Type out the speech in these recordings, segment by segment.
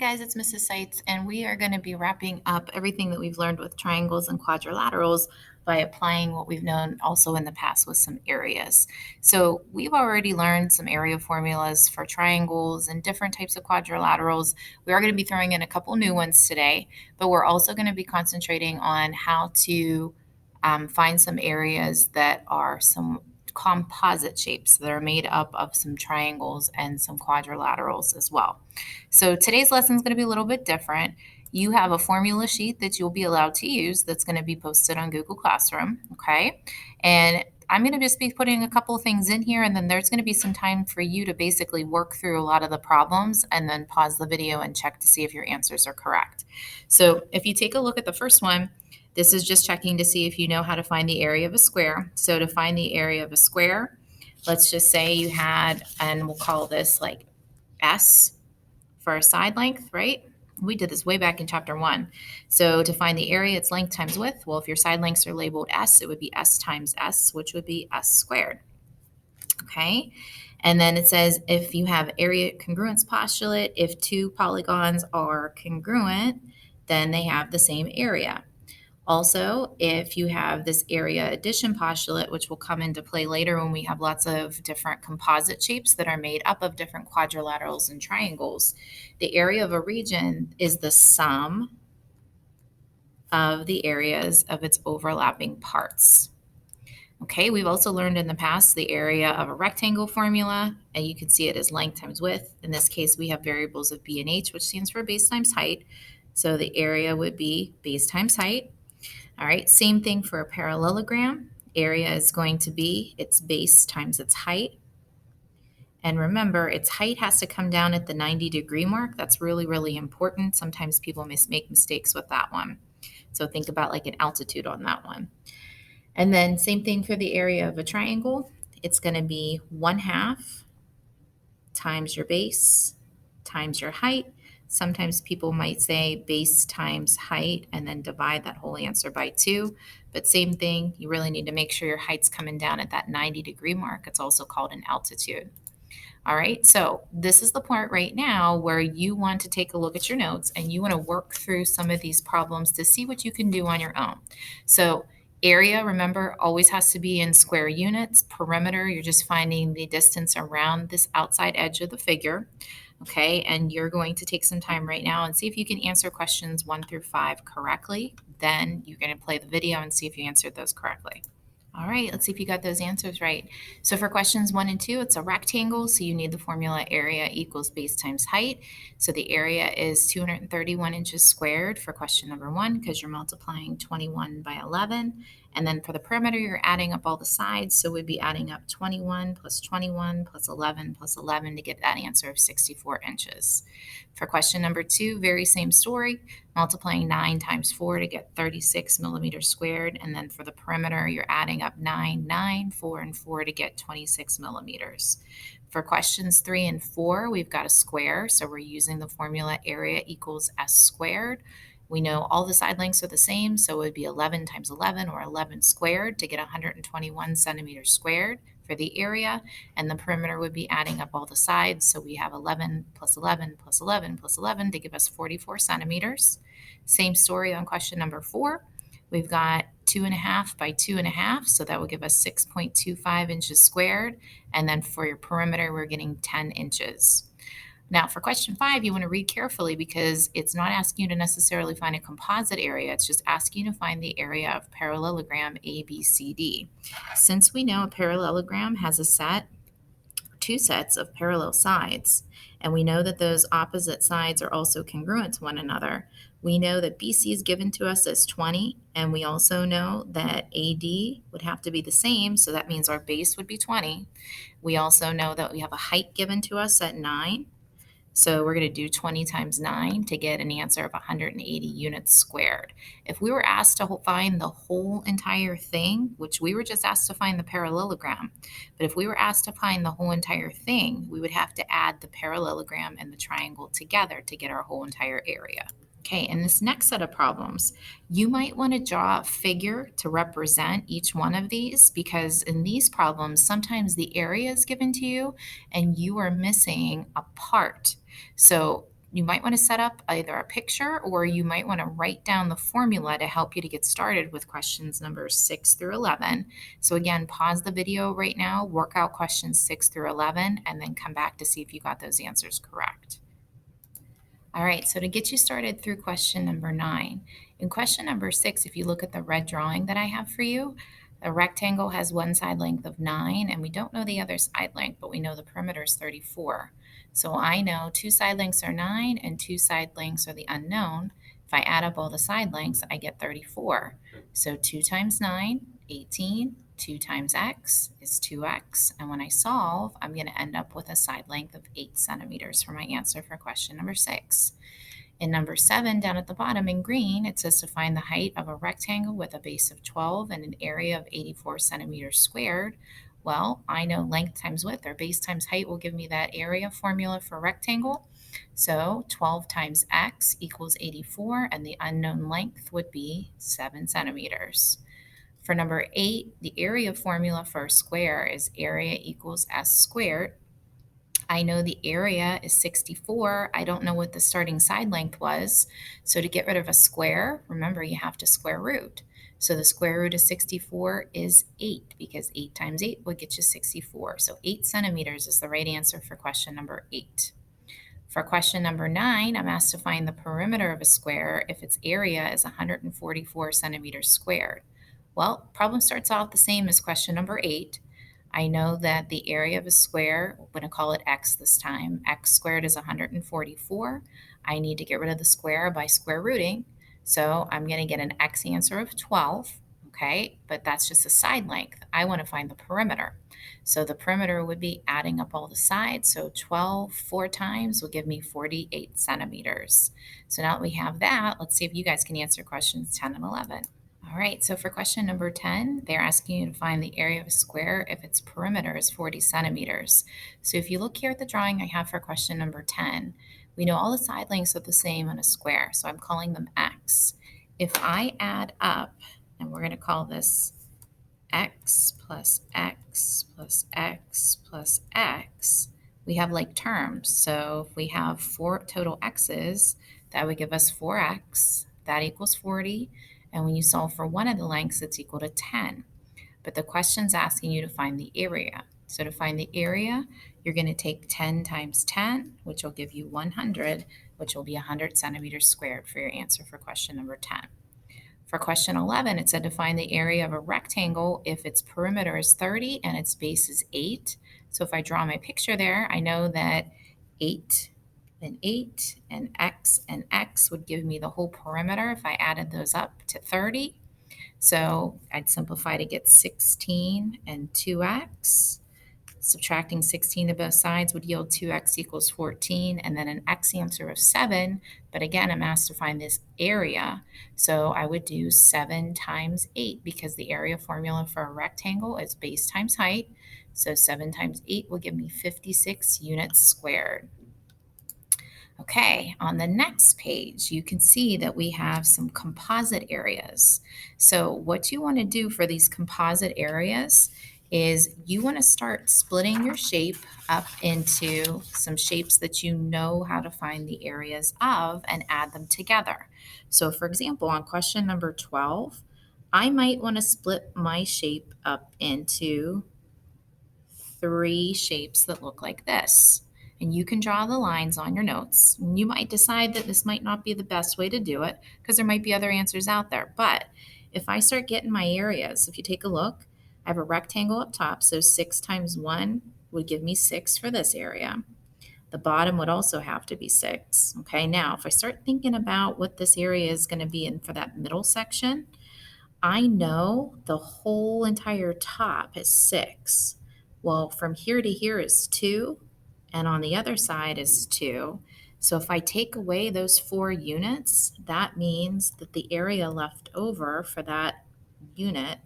Guys, it's Mrs. Seitz, and we are going to be wrapping up everything that we've learned with triangles and quadrilaterals by applying what we've known also in the past with some areas. So we've already learned some area formulas for triangles and different types of quadrilaterals. We are going to be throwing in a couple new ones today, but we're also going to be concentrating on how to find some areas that are some composite shapes that are made up of some triangles and some quadrilaterals as well. So today's lesson is going to be a little bit different. You have a formula sheet that you'll be allowed to use that's going to be posted on Google Classroom, okay? And I'm going to just be putting a couple of things in here, and then there's going to be some time for you to basically work through a lot of the problems and then pause the video and check to see if your answers are correct. So if you take a look at the first one, this is just checking to see if you know how to find the area of a square. So to find the area of a square, let's just say you had, and we'll call this like S for a side length, right? We did this way back in chapter 1. So to find the area, it's length times width. Well, if your side lengths are labeled S, it would be S times S, which would be S squared. Okay. And then it says if you have area congruence postulate, if two polygons are congruent, then they have the same area. Also, if you have this area addition postulate, which will come into play later when we have lots of different composite shapes that are made up of different quadrilaterals and triangles, the area of a region is the sum of the areas of its overlapping parts. Okay, we've also learned in the past the area of a rectangle formula, and you can see it as length times width. In this case, we have variables of b and h, which stands for base times height. So the area would be base times height. All right, same thing for a parallelogram. Area is going to be its base times its height. And remember, its height has to come down at the 90-degree mark. That's really, really important. Sometimes people make mistakes with that one. So think about like an altitude on that one. And then same thing for the area of a triangle. It's going to be 1/2 times your base times your height. Sometimes people might say base times height and then divide that whole answer by 2. But same thing, you really need to make sure your height's coming down at that 90-degree mark. It's also called an altitude. All right, so this is the part right now where you want to take a look at your notes and you want to work through some of these problems to see what you can do on your own. So area, remember, always has to be in square units. Perimeter, you're just finding the distance around this outside edge of the figure. Okay, and you're going to take some time right now and see if you can answer questions 1 through 5 correctly. Then you're going to play the video and see if you answered those correctly. All right, let's see if you got those answers right. So for questions 1 and 2, it's a rectangle, so you need the formula area equals base times height. So the area is 231 inches squared for question number 1 because you're multiplying 21 by 11. And then for the perimeter, you're adding up all the sides, so we'd be adding up 21 plus 21 plus 11 plus 11 to get that answer of 64 inches. For question number 2, very same story, multiplying 9 times 4 to get 36 millimeters squared. And then for the perimeter, you're adding up 9, 9, 4, and 4 to get 26 millimeters. For questions 3 and 4, we've got a square, so we're using the formula area equals S squared. We know all the side lengths are the same, so it would be 11 times 11 or 11 squared to get 121 centimeters squared for the area, and the perimeter would be adding up all the sides, so we have 11 plus 11 plus 11 plus 11 to give us 44 centimeters. Same story on question number 4. We've got 2.5 by 2.5, so that will give us 6.25 inches squared, and then for your perimeter, we're getting 10 inches. Now, for question 5, you want to read carefully because it's not asking you to necessarily find a composite area. It's just asking you to find the area of parallelogram ABCD. Since we know a parallelogram has two sets of parallel sides, and we know that those opposite sides are also congruent to one another, we know that BC is given to us as 20, and we also know that AD would have to be the same, so that means our base would be 20. We also know that we have a height given to us at 9. So we're going to do 20 times 9 to get an answer of 180 units squared. If we were asked to find the whole entire thing, which we were just asked to find the parallelogram, but if we were asked to find the whole entire thing, we would have to add the parallelogram and the triangle together to get our whole entire area. Okay, in this next set of problems, you might want to draw a figure to represent each one of these because in these problems, sometimes the area is given to you and you are missing a part. So you might want to set up either a picture or you might want to write down the formula to help you to get started with questions numbers 6 through 11. So again, pause the video right now, work out questions 6 through 11, and then come back to see if you got those answers correct. All right, so to get you started through question number 9. In question number 6, if you look at the red drawing that I have for you, a rectangle has one side length of 9, and we don't know the other side length, but we know the perimeter is 34. So I know two side lengths are 9 and two side lengths are the unknown. If I add up all the side lengths, I get 34. So 2 times 9, 18. 2 times x is 2x. And when I solve, I'm going to end up with a side length of 8 centimeters for my answer for question number 6. In number 7, down at the bottom in green, it says to find the height of a rectangle with a base of 12 and an area of 84 centimeters squared. Well, I know length times width, or base times height, will give me that area formula for rectangle. So 12 times x equals 84, and the unknown length would be 7 centimeters. For number 8, the area formula for a square is area equals s squared. I know the area is 64. I don't know what the starting side length was. So to get rid of a square, remember you have to square root. So the square root of 64 is 8 because 8 times 8 would get you 64. So 8 centimeters is the right answer for question number 8. For question number 9, I'm asked to find the perimeter of a square if its area is 144 centimeters squared. Well, problem starts off the same as question number 8. I know that the area of a square, we're going to call it x this time. X squared is 144. I need to get rid of the square by square rooting. So I'm going to get an x answer of 12. Okay, but that's just a side length. I want to find the perimeter. So the perimeter would be adding up all the sides. So 12 4 times will give me 48 centimeters. So now that we have that, let's see if you guys can answer questions 10 and 11. All right, so for question number 10, they're asking you to find the area of a square if its perimeter is 40 centimeters. So if you look here at the drawing I have for question number 10, we know all the side lengths are the same on a square, so I'm calling them x. If I add up, and we're going to call this x plus x plus x plus x, we have like terms. So if we have 4 total x's, that would give us 4x. That equals 40. And when you solve for one of the lengths, it's equal to 10. But the question's asking you to find the area. So to find the area, you're going to take 10 times 10, which will give you 100, which will be 100 centimeters squared for your answer for question number 10. For question 11, it said to find the area of a rectangle if its perimeter is 30 and its base is 8. So if I draw my picture there, I know that 8 and 8 and x would give me the whole perimeter if I added those up to 30. So I'd simplify to get 16 and 2x. Subtracting 16 to both sides would yield 2x equals 14, and then an x answer of 7. But again, I'm asked to find this area. So I would do 7 times 8 because the area formula for a rectangle is base times height. So 7 times 8 will give me 56 units squared. Okay, on the next page, you can see that we have some composite areas. So what you want to do for these composite areas is you want to start splitting your shape up into some shapes that you know how to find the areas of and add them together. So for example, on question number 12, I might want to split my shape up into 3 shapes that look like this. And you can draw the lines on your notes. You might decide that this might not be the best way to do it because there might be other answers out there. But if I start getting my areas, if you take a look, I have a rectangle up top. So 6 times 1 would give me 6 for this area. The bottom would also have to be 6. Okay, now if I start thinking about what this area is going to be in for that middle section, I know the whole entire top is 6. Well, from here to here is 2, and on the other side is 2. So if I take away those 4 units, that means that the area left over for that unit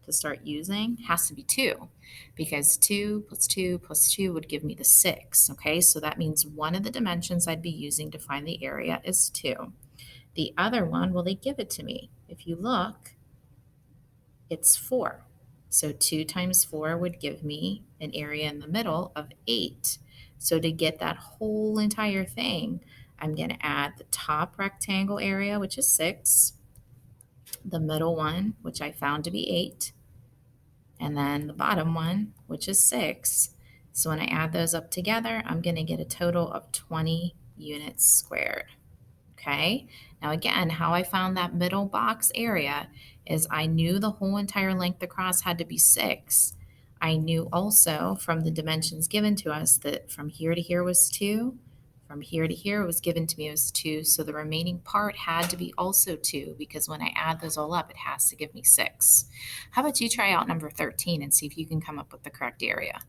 to start using has to be 2, because 2 plus 2 plus 2 would give me the 6. Okay, so that means one of the dimensions I'd be using to find the area is 2. The other one, well, they give it to me. If you look, it's 4. So 2 times 4 would give me an area in the middle of 8. So to get that whole entire thing, I'm going to add the top rectangle area, which is 6, the middle one, which I found to be 8, and then the bottom one, which is 6. So when I add those up together, I'm going to get a total of 20 units squared. Okay, now again, how I found that middle box area is I knew the whole entire length across had to be 6. I knew also from the dimensions given to us that from here to here was 2, from here to here was given to me was 2, so the remaining part had to be also 2 because when I add those all up, it has to give me 6. How about you try out number 13 and see if you can come up with the correct area?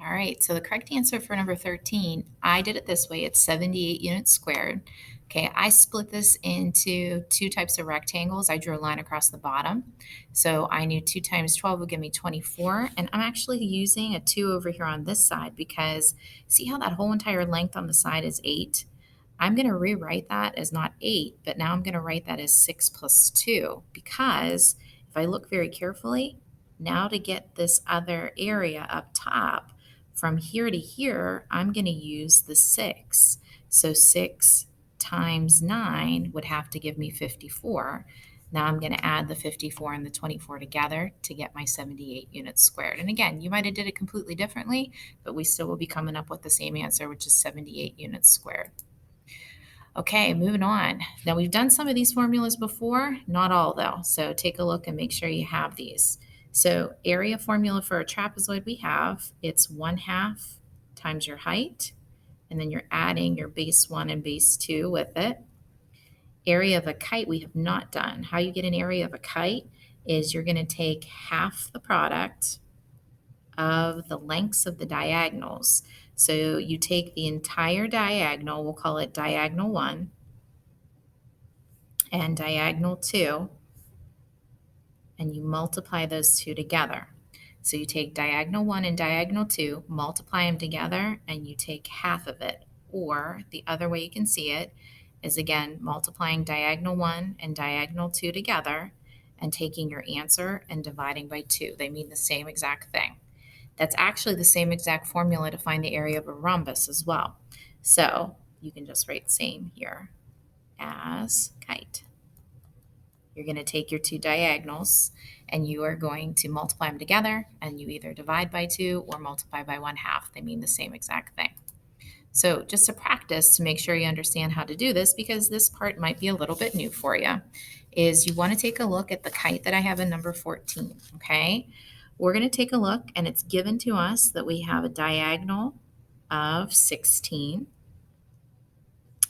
All right, so the correct answer for number 13, I did it this way. It's 78 units squared. Okay, I split this into two types of rectangles. I drew a line across the bottom. So I knew 2 times 12 would give me 24. And I'm actually using a 2 over here on this side because see how that whole entire length on the side is 8? I'm going to rewrite that as not 8, but now I'm going to write that as 6 plus 2 because if I look very carefully, now to get this other area up top, from here to here, I'm going to use the 6. So 6 times 9 would have to give me 54. Now I'm going to add the 54 and the 24 together to get my 78 units squared. And again, you might have did it completely differently, but we still will be coming up with the same answer, which is 78 units squared. Okay, moving on. Now we've done some of these formulas before, not all though. So take a look and make sure you have these. So area formula for a trapezoid we have, it's 1/2 times your height, and then you're adding your base 1 and base 2 with it. Area of a kite we have not done. How you get an area of a kite is you're going to take half the product of the lengths of the diagonals. So you take the entire diagonal, we'll call it diagonal 1 and diagonal 2, and you multiply those two together. So you take diagonal 1 and diagonal 2, multiply them together, and you take half of it. Or the other way you can see it is again multiplying diagonal 1 and diagonal 2 together and taking your answer and dividing by 2. They mean the same exact thing. That's actually the same exact formula to find the area of a rhombus as well. So you can just write same here as kite. You're going to take your two diagonals and you are going to multiply them together, and you either divide by 2 or multiply by 1/2. They mean the same exact thing. So just to practice to make sure you understand how to do this, because this part might be a little bit new for you, is you want to take a look at the kite that I have in number 14, okay? We're going to take a look, and it's given to us that we have a diagonal of 16.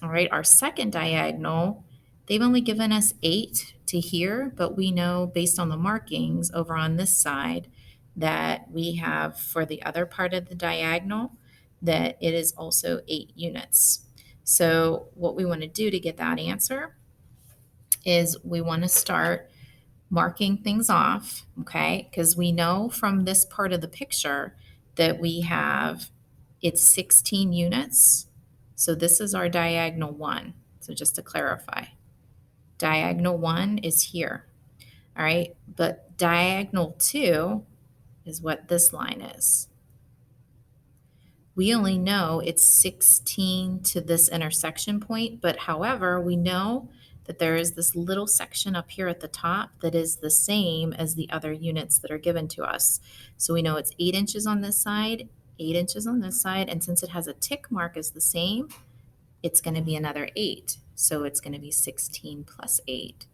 All right, our second diagonal, they've only given us 8 to here, but we know based on the markings over on this side that we have for the other part of the diagonal that it is also 8 units. So what we want to do to get that answer is we want to start marking things off, okay? Because we know from this part of the picture that we have, it's 16 units. So this is our diagonal 1. So just to clarify, diagonal 1 is here, all right? But diagonal 2 is what this line is. We only know it's 16 to this intersection point, but however, we know that there is this little section up here at the top that is the same as the other units that are given to us. So we know it's 8 inches on this side, 8 inches on this side, and since it has a tick mark as the same, it's going to be another 8. So it's going to be 16 plus 8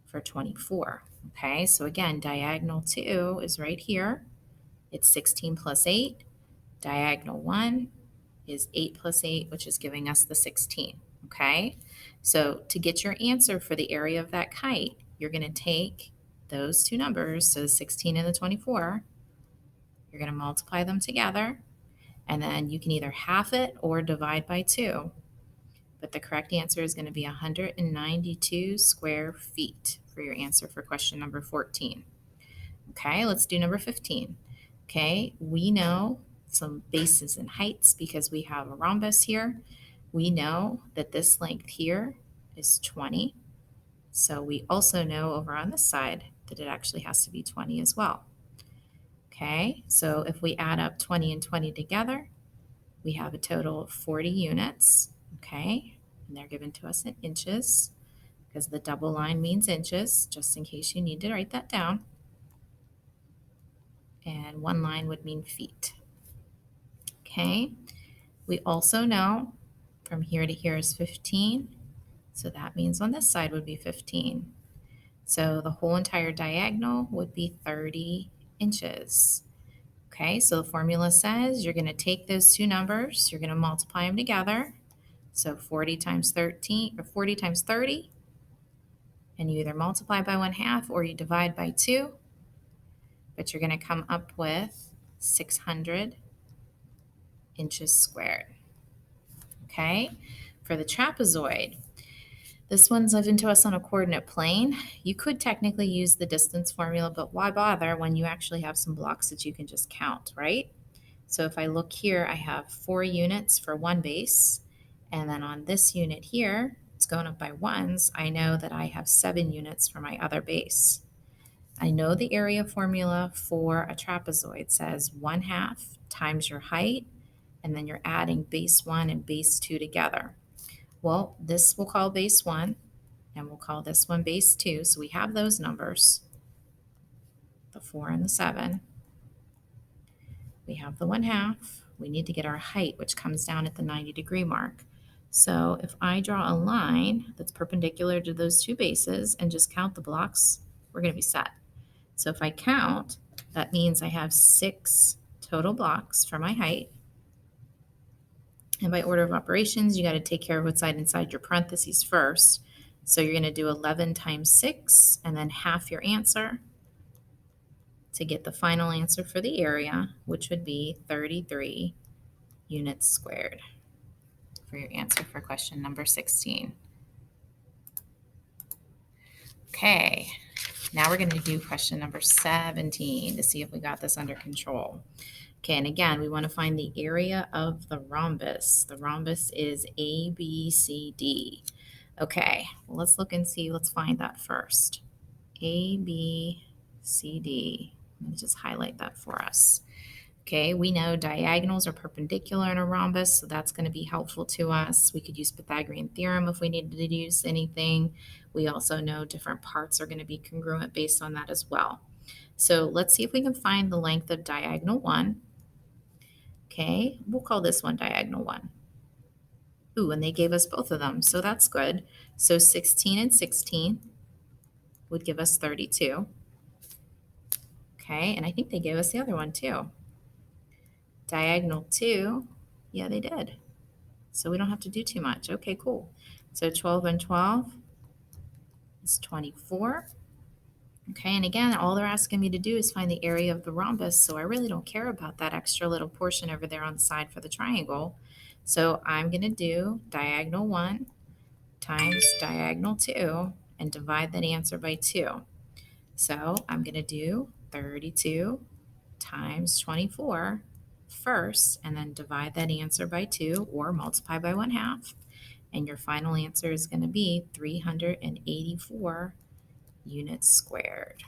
for 24. Okay, so again, diagonal 2 is right here. It's 16 plus 8. Diagonal 1 is 8 plus 8, which is giving us the 16, okay? So to get your answer for the area of that kite, you're going to take those two numbers, so the 16 and the 24, you're going to multiply them together, and then you can either half it or divide by 2. But the correct answer is going to be 192 square feet for your answer for question number 14. Okay, let's do number 15. Okay, we know some bases and heights because we have a rhombus here. We know that this length here is 20. So we also know over on this side that it actually has to be 20 as well. Okay, so if we add up 20 and 20 together, We have a total of 40 units, okay? And they're given to us in inches because the double line means inches, just in case you need to write that down. And one line would mean feet, okay? We also know from here to here is 15, so that means on this side would be 15. So the whole entire diagonal would be 30 inches. Okay, so the formula says you're going to take those two numbers, you're going to multiply them together. So 40 times 13 or 40 times 30, and you either multiply by 1/2 or you divide by 2, but you're going to come up with 600 inches squared. Okay, for the trapezoid, this one's given to us on a coordinate plane. You could technically use the distance formula, but why bother when you actually have some blocks that you can just count, right? So if I look here, I have 4 units for one base, and then on this unit here, it's going up by ones. I know that I have 7 units for my other base. I know the area formula for a trapezoid says 1/2 times your height, and then you're adding base 1 and base 2 together. Well, this we'll call base 1, and we'll call this one base 2. So we have those numbers, the 4 and the 7. We have the 1/2. We need to get our height, which comes down at the 90-degree mark. So if I draw a line that's perpendicular to those two bases and just count the blocks, we're going to be set. So if I count, that means I have 6 total blocks for my height. And by order of operations, you got to take care of what's inside your parentheses first. So you're going to do 11 times 6 and then half your answer to get the final answer for the area, which would be 33 units squared for your answer for question number 16. Okay, now we're going to do question number 17 to see if we got this under control. Okay, and again, we want to find the area of the rhombus. The rhombus is ABCD. Okay, well, let's look and see. Let's find that first. ABCD. Let me just highlight that for us. Okay, we know diagonals are perpendicular in a rhombus, so that's going to be helpful to us. We could use Pythagorean theorem if we needed to use anything. We also know different parts are going to be congruent based on that as well. So let's see if we can find the length of diagonal 1. Okay, we'll call this one diagonal 1. Ooh, and they gave us both of them, so that's good. So 16 and 16 would give us 32. Okay, and I think they gave us the other one too. Diagonal 2, yeah, they did. So we don't have to do too much. Okay, cool. So 12 and 12 is 24. Okay, and again, all they're asking me to do is find the area of the rhombus, so I really don't care about that extra little portion over there on the side for the triangle. So I'm going to do diagonal 1 times diagonal 2 and divide that answer by 2. So I'm going to do 32 times 24 first, and then divide that answer by 2 or multiply by 1/2. And your final answer is going to be 384 units squared.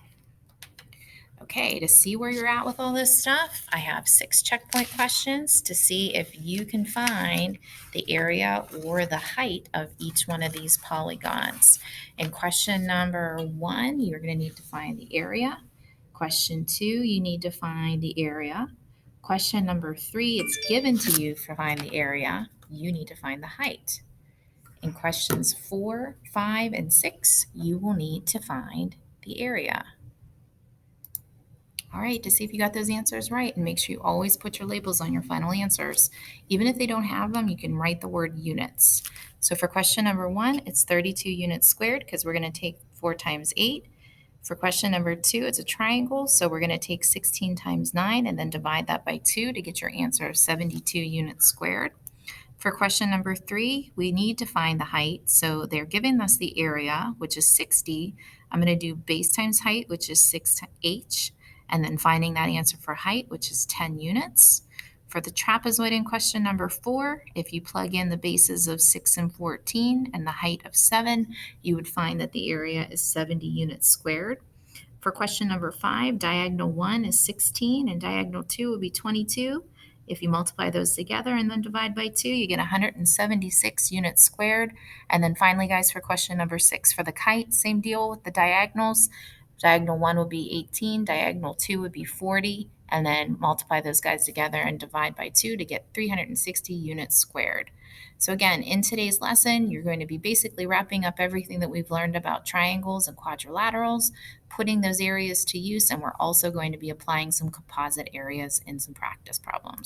Okay, to see where you're at with all this stuff, I have 6 checkpoint questions to see if you can find the area or the height of each one of these polygons. In question number 1, you're going to need to find the area. Question 2, you need to find the area. Question number 3, it's given to you to find the area. You need to find the height. In questions 4, 5, and 6, you will need to find the area. All right, to see if you got those answers right, and make sure you always put your labels on your final answers. Even if they don't have them, you can write the word units. So for question number 1, it's 32 units squared because we're going to take 4 times 8. For question number 2, it's a triangle, so we're going to take 16 times 9 and then divide that by 2 to get your answer of 72 units squared. For question number 3, we need to find the height. So they're giving us the area, which is 60. I'm going to do base times height, which is 6h, and then finding that answer for height, which is 10 units. For the trapezoid in question number 4, if you plug in the bases of 6 and 14 and the height of 7, you would find that the area is 70 units squared. For question number 5, diagonal 1 is 16 and diagonal 2 would be 22. If you multiply those together and then divide by 2, you get 176 units squared. And then finally, guys, for question number 6, for the kite, same deal with the diagonals. Diagonal 1 would be 18, diagonal 2 would be 40, and then multiply those guys together and divide by 2 to get 360 units squared. So again, in today's lesson, you're going to be basically wrapping up everything that we've learned about triangles and quadrilaterals, putting those areas to use, and we're also going to be applying some composite areas in some practice problems.